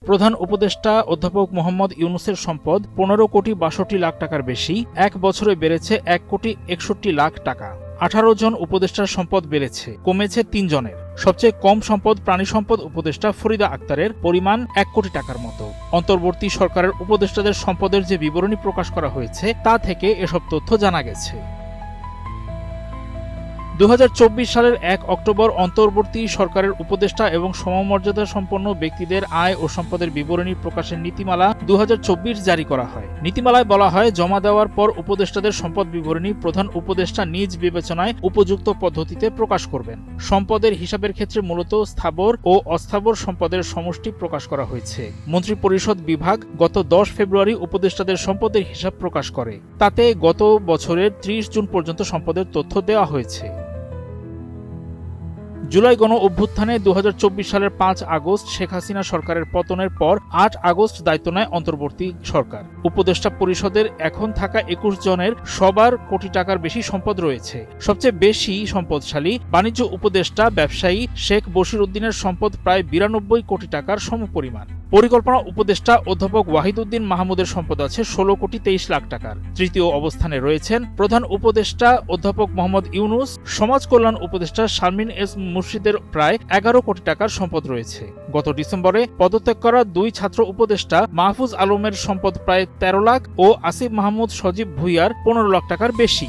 প্রধান উপদেষ্টা অধ্যাপক মোহাম্মদ ইউনূসের সম্পদ ১৫,৬২,০০,০০০ টাকার বেশি, এক বছরে বেড়েছে ১,৬১,০০,০০,০০০ টাকা। ১৮ জন উপদেষ্টার সম্পদ বেড়েছে, কমেছে ৩ জনের। সবচেয়ে কম সম্পদ প্রাণী সম্পদ উপদেষ্টা ফরিদা আক্তারের, পরিমাণ ১ কোটি টাকার মতো। অন্তর্বর্তী সরকারের উপদেষ্টাদের সম্পদের যে বিবরণী প্রকাশ করা হয়েছে তা থেকে এসব তথ্য জানা গেছে। ২০২৪ সালের ১ অক্টোবর অন্তর্বর্তী সরকারের উপদেষ্টা এবং সমমর্যাদা সম্পন্ন ব্যক্তিদের আয় ও সম্পদের বিবরণী প্রকাশের নীতিমালা ২০২৪ জারি করা হয়। নীতিমালায় বলা হয়, জমা দেওয়ার পর উপদেষ্টাদের সম্পদ বিবরণী প্রধান উপদেষ্টা নিজ বিবেচনায় উপযুক্ত পদ্ধতিতে প্রকাশ করবেন। সম্পদের হিসাবের ক্ষেত্রে মূলত স্থাবর ও অস্থাবর সম্পদের সমষ্টি প্রকাশ করা হয়েছে। মন্ত্রিপরিষদ বিভাগ গত ১০ ফেব্রুয়ারি উপদেষ্টাদের সম্পদের হিসাব প্রকাশ করে। তাতে গত বছরের ৩০ জুন পর্যন্ত সম্পদের তথ্য দেওয়া হয়েছে। জুলাই গণ অভ্যুত্থানে ২০২৪ সালের ৫ আগস্ট শেখ হাসিনা সরকারের পতনের পর ৮ আগস্ট দায়িত্ব নেয় অন্তর্বর্তী সরকার। উপদেষ্টা পরিষদের এখন থাকা ২১ জনের সবার কোটি টাকার বেশি সম্পদ রয়েছে। সবচেয়ে বেশি সম্পদশালী বাণিজ্য উপদেষ্টা ব্যবসায়ী শেখ বশির উদ্দিনের সম্পদ প্রায় ৯২ কোটি টাকার সমপরিমাণ। পরিকল্পনা উপদেষ্টা অধ্যাপক ওয়াহিদ উদ্দিন মাহমুদের সম্পদ আছে ১৬,২৩,০০,০০০ টাকার। তৃতীয় অবস্থানে রয়েছেন প্রধান উপদেষ্টা অধ্যাপক মোহাম্মদ ইউনূস। সমাজ কল্যাণ উপদেষ্টা শারমিন এস মুর্শিদের প্রায় ১১ কোটি টাকার সম্পদ রয়েছে। গত ডিসেম্বরে পদত্যাগ করা ২ ছাত্র উপদেষ্টা মাহফুজ আলমের সম্পদ প্রায় ১৩ লাখ ও আসিফ মাহমুদ সজীব ভুইয়ার ১৫ লাখ টাকার বেশি।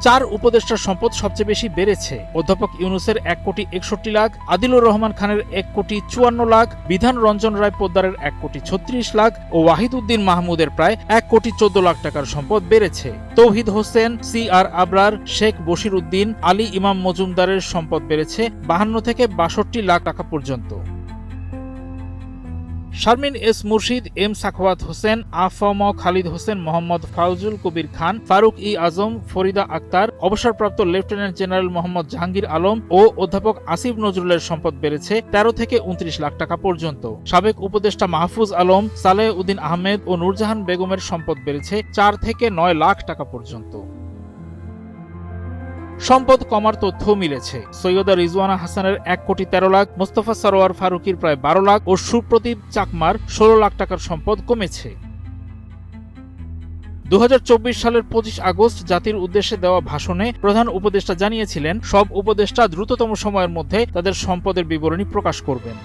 ৪ উপদেষ্টার সম্পদ সবচেয়ে বেশি বেড়েছে। অধ্যাপক ইউনূসের ১,৬১,০০,০০০, আদিলুর রহমান খানের ১,৫৪,০০,০০০, বিধান রঞ্জন রায় পোদ্দারের ১,৩৬,০০,০০০ ও ওয়াহিদ উদ্দিন মাহমুদের প্রায় ১,১৪,০০,০০০ টাকার সম্পদ বেড়েছে। তৌহিদ হোসেন, CR আবরার, শেখ বশির উদ্দিন, আলী ইমাম মজুমদারের সম্পদ বেড়েছে ৫২ থেকে ৬২ লাখ টাকা পর্যন্ত। শারমিন এস মুর্শিদ, এম সাখাওয়াত হোসেন, আফম খালিদ হোসেন, মোহাম্মদ ফাউজুল কবির খান, ফারুক ই আজম, ফরিদা আক্তার, অবসরপ্রাপ্ত লেফটেন্যান্ট জেনারেল মোহাম্মদ জাহাঙ্গীর আলম ও অধ্যাপক আসিফ নজরুলের সম্পদ বেড়েছে ১৩ থেকে ২৯ লাখ টাকা পর্যন্ত। সাবেক উপদেষ্টা মাহফুজ আলম, সালেহ উদ্দিন আহমেদ ও নূরজাহান বেগমের সম্পদ বেড়েছে ৪ থেকে ৯ লাখ টাকা পর্যন্ত। সম্পদ কমার তথ্য মিলেছে। সৈয়দা রিজওয়ানা হাসানের ১,১৩,০০,০০০, মোস্তফা সরোয়ার ফারুকির প্রায় ১২ লাখ ও সুপ্রদীপ চাকমার ১৬ লাখ টাকার সম্পদ কমেছে। ২০২৪ সালের ২৫ আগস্ট জাতির উদ্দেশ্যে দেওয়া ভাষণে প্রধান উপদেষ্টা জানিয়েছিলেন, সব উপদেষ্টা দ্রুততম সময়ের মধ্যে তাদের সম্পদের বিবরণী প্রকাশ করবেন।